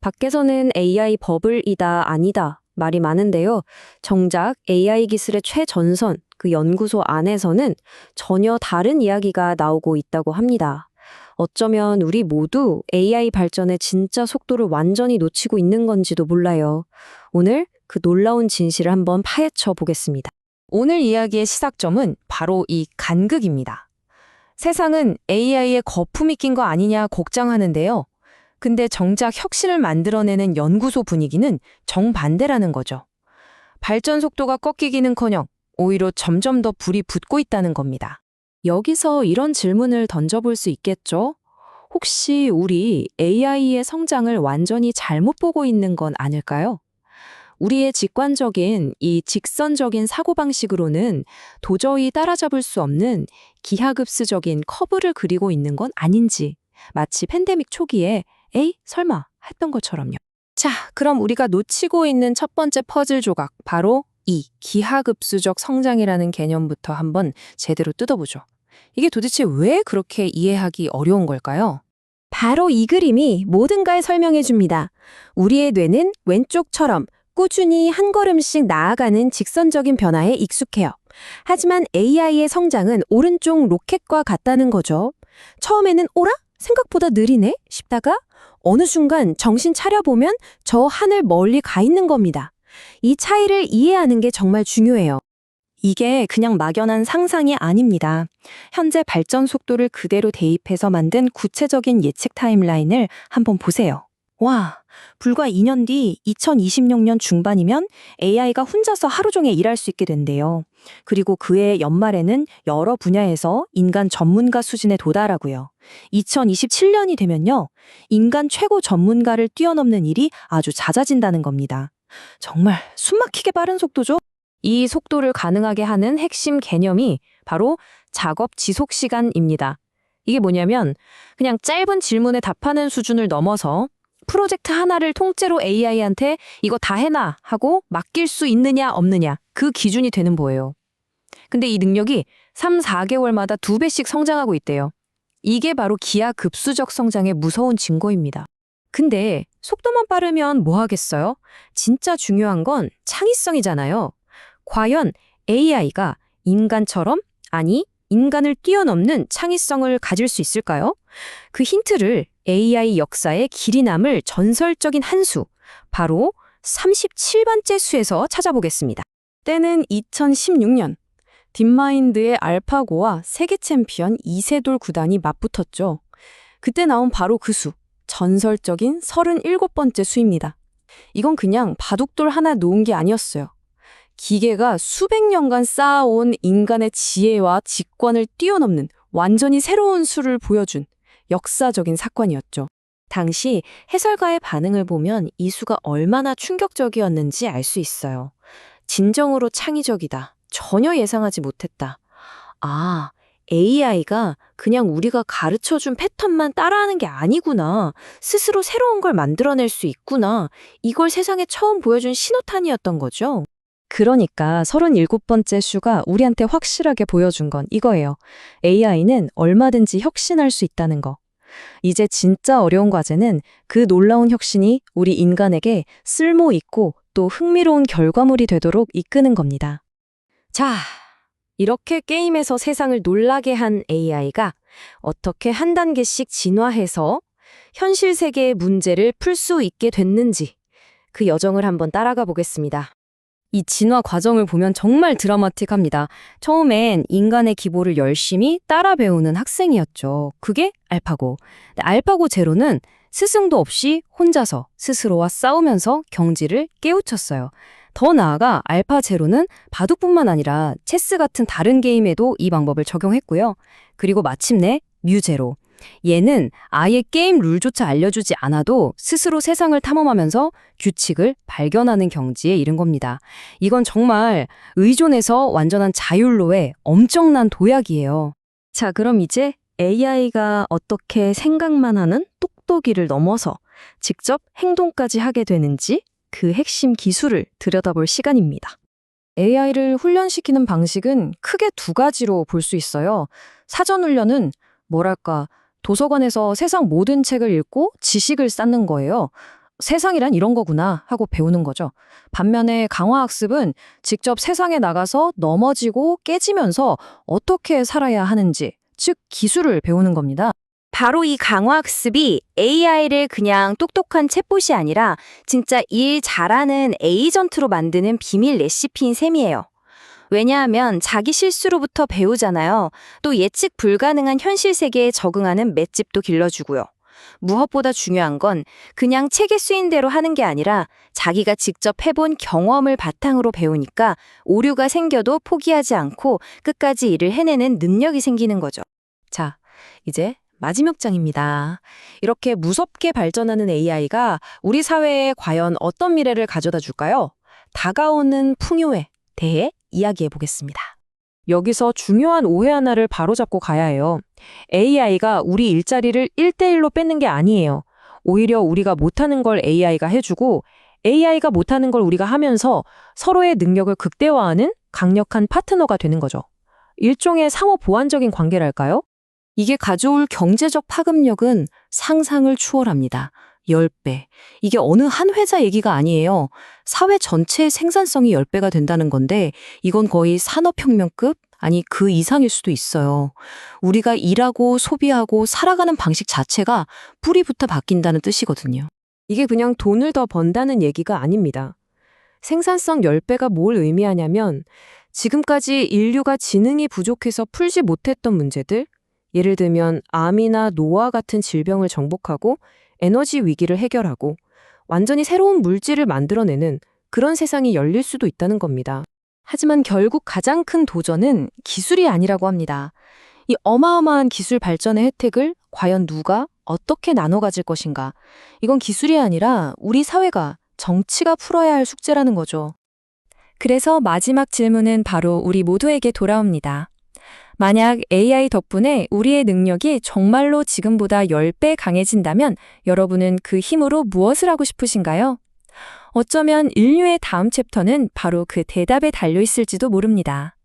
밖에서는 AI 버블이다, 아니다 말이 많은데요. 정작 AI 기술의 최전선, 그 연구소 안에서는 전혀 다른 이야기가 나오고 있다고 합니다. 어쩌면 우리 모두 AI 발전의 진짜 속도를 완전히 놓치고 있는 건지도 몰라요. 오늘 그 놀라운 진실을 한번 파헤쳐 보겠습니다. 오늘 이야기의 시작점은 바로 이 간극입니다. 세상은 AI에 거품이 낀 거 아니냐 걱정하는데요. 근데 정작 혁신을 만들어내는 연구소 분위기는 정반대라는 거죠. 발전 속도가 꺾이기는커녕 오히려 점점 더 불이 붙고 있다는 겁니다. 여기서 이런 질문을 던져볼 수 있겠죠? 혹시 우리 AI의 성장을 완전히 잘못 보고 있는 건 아닐까요? 우리의 직관적인 이 직선적인 사고방식으로는 도저히 따라잡을 수 없는 기하급수적인 커브를 그리고 있는 건 아닌지, 마치 팬데믹 초기에 에이, 설마 했던 것처럼요. 자, 그럼 우리가 놓치고 있는 첫 번째 퍼즐 조각, 바로 이 기하급수적 성장이라는 개념부터 한번 제대로 뜯어보죠. 이게 도대체 왜 그렇게 이해하기 어려운 걸까요? 바로 이 그림이 모든 걸 설명해 줍니다. 우리의 뇌는 왼쪽처럼 꾸준히 한 걸음씩 나아가는 직선적인 변화에 익숙해요. 하지만 AI의 성장은 오른쪽 로켓과 같다는 거죠. 처음에는 오라? 생각보다 느리네? 싶다가 어느 순간 정신 차려보면 저 하늘 멀리 가 있는 겁니다. 이 차이를 이해하는 게 정말 중요해요. 이게 그냥 막연한 상상이 아닙니다. 현재 발전 속도를 그대로 대입해서 만든 구체적인 예측 타임라인을 한번 보세요. 와, 불과 2년 뒤 2026년 중반이면 AI가 혼자서 하루 종일 일할 수 있게 된대요. 그리고 그해 연말에는 여러 분야에서 인간 전문가 수준에 도달하고요. 2027년이 되면요, 인간 최고 전문가를 뛰어넘는 일이 아주 잦아진다는 겁니다. 정말 숨막히게 빠른 속도죠? 이 속도를 가능하게 하는 핵심 개념이 바로 작업 지속 시간입니다. 이게 뭐냐면 그냥 짧은 질문에 답하는 수준을 넘어서 프로젝트 하나를 통째로 AI한테 이거 다 해놔 하고 맡길 수 있느냐 없느냐, 그 기준이 되는 거예요. 근데 이 능력이 3, 4개월마다 2배씩 성장하고 있대요. 이게 바로 기하급수적 성장의 무서운 증거입니다. 근데 속도만 빠르면 뭐 하겠어요? 진짜 중요한 건 창의성이잖아요. 과연 AI가 인간처럼, 아니 인간을 뛰어넘는 창의성을 가질 수 있을까요? 그 힌트를 AI 역사의 길이 남을 전설적인 한 수, 바로 37번째 수에서 찾아보겠습니다. 때는 2016년. 딥마인드의 알파고와 세계 챔피언 이세돌 구단이 맞붙었죠. 그때 나온 바로 그 수, 전설적인 37번째 수입니다. 이건 그냥 바둑돌 하나 놓은 게 아니었어요. 기계가 수백 년간 쌓아온 인간의 지혜와 직관을 뛰어넘는 완전히 새로운 수를 보여준 역사적인 사건이었죠. 당시 해설가의 반응을 보면 이 수가 얼마나 충격적이었는지 알 수 있어요. 진정으로 창의적이다. 전혀 예상하지 못했다. 아, AI가 그냥 우리가 가르쳐준 패턴만 따라하는 게 아니구나. 스스로 새로운 걸 만들어낼 수 있구나. 이걸 세상에 처음 보여준 신호탄이었던 거죠. 그러니까 37번째 슈가 우리한테 확실하게 보여준 건 이거예요. AI는 얼마든지 혁신할 수 있다는 거. 이제 진짜 어려운 과제는 그 놀라운 혁신이 우리 인간에게 쓸모 있고 또 흥미로운 결과물이 되도록 이끄는 겁니다. 자, 이렇게 게임에서 세상을 놀라게 한 AI가 어떻게 한 단계씩 진화해서 현실 세계의 문제를 풀 수 있게 됐는지 그 여정을 한번 따라가 보겠습니다. 이 진화 과정을 보면 정말 드라마틱합니다. 처음엔 인간의 기보를 열심히 따라 배우는 학생이었죠. 그게 알파고. 알파고 제로는 스승도 없이 혼자서 스스로와 싸우면서 경지를 깨우쳤어요. 더 나아가 알파 제로는 바둑뿐만 아니라 체스 같은 다른 게임에도 이 방법을 적용했고요. 그리고 마침내 뮤 제로. 얘는 아예 게임 룰조차 알려주지 않아도 스스로 세상을 탐험하면서 규칙을 발견하는 경지에 이른 겁니다. 이건 정말 의존에서 완전한 자율로의 엄청난 도약이에요. 자, 그럼 이제 AI가 어떻게 생각만 하는 똑똑이를 넘어서 직접 행동까지 하게 되는지 그 핵심 기술을 들여다볼 시간입니다. AI를 훈련시키는 방식은 크게 두 가지로 볼 수 있어요. 사전 훈련은 뭐랄까, 도서관에서 세상 모든 책을 읽고 지식을 쌓는 거예요. 세상이란 이런 거구나 하고 배우는 거죠. 반면에 강화학습은 직접 세상에 나가서 넘어지고 깨지면서 어떻게 살아야 하는지, 즉 기술을 배우는 겁니다. 바로 이 강화학습이 AI를 그냥 똑똑한 챗봇이 아니라 진짜 일 잘하는 에이전트로 만드는 비밀 레시피인 셈이에요. 왜냐하면 자기 실수로부터 배우잖아요. 또 예측 불가능한 현실 세계에 적응하는 맷집도 길러주고요. 무엇보다 중요한 건 그냥 책에 쓰인 대로 하는 게 아니라 자기가 직접 해본 경험을 바탕으로 배우니까 오류가 생겨도 포기하지 않고 끝까지 일을 해내는 능력이 생기는 거죠. 자, 이제 마지막 장입니다. 이렇게 무섭게 발전하는 AI가 우리 사회에 과연 어떤 미래를 가져다 줄까요? 다가오는 풍요에 대해 이야기해 보겠습니다. 여기서 중요한 오해 하나를 바로잡고 가야 해요. AI가 우리 일자리를 1대1로 뺏는 게 아니에요. 오히려 우리가 못하는 걸 AI가 해주고 AI가 못하는 걸 우리가 하면서 서로의 능력을 극대화하는 강력한 파트너가 되는 거죠. 일종의 상호 보완적인 관계랄까요? 이게 가져올 경제적 파급력은 상상을 추월합니다. 10배. 이게 어느 한 회사 얘기가 아니에요. 사회 전체의 생산성이 10배가 된다는 건데 이건 거의 산업혁명급? 아니 그 이상일 수도 있어요. 우리가 일하고 소비하고 살아가는 방식 자체가 뿌리부터 바뀐다는 뜻이거든요. 이게 그냥 돈을 더 번다는 얘기가 아닙니다. 생산성 10배가 뭘 의미하냐면 지금까지 인류가 지능이 부족해서 풀지 못했던 문제들, 예를 들면 암이나 노화 같은 질병을 정복하고 에너지 위기를 해결하고 완전히 새로운 물질을 만들어내는 그런 세상이 열릴 수도 있다는 겁니다. 하지만 결국 가장 큰 도전은 기술이 아니라고 합니다. 이 어마어마한 기술 발전의 혜택을 과연 누가 어떻게 나눠 가질 것인가? 이건 기술이 아니라 우리 사회가, 정치가 풀어야 할 숙제라는 거죠. 그래서 마지막 질문은 바로 우리 모두에게 돌아옵니다. 만약 AI 덕분에 우리의 능력이 정말로 지금보다 10배 강해진다면 여러분은 그 힘으로 무엇을 하고 싶으신가요? 어쩌면 인류의 다음 챕터는 바로 그 대답에 달려 있을지도 모릅니다.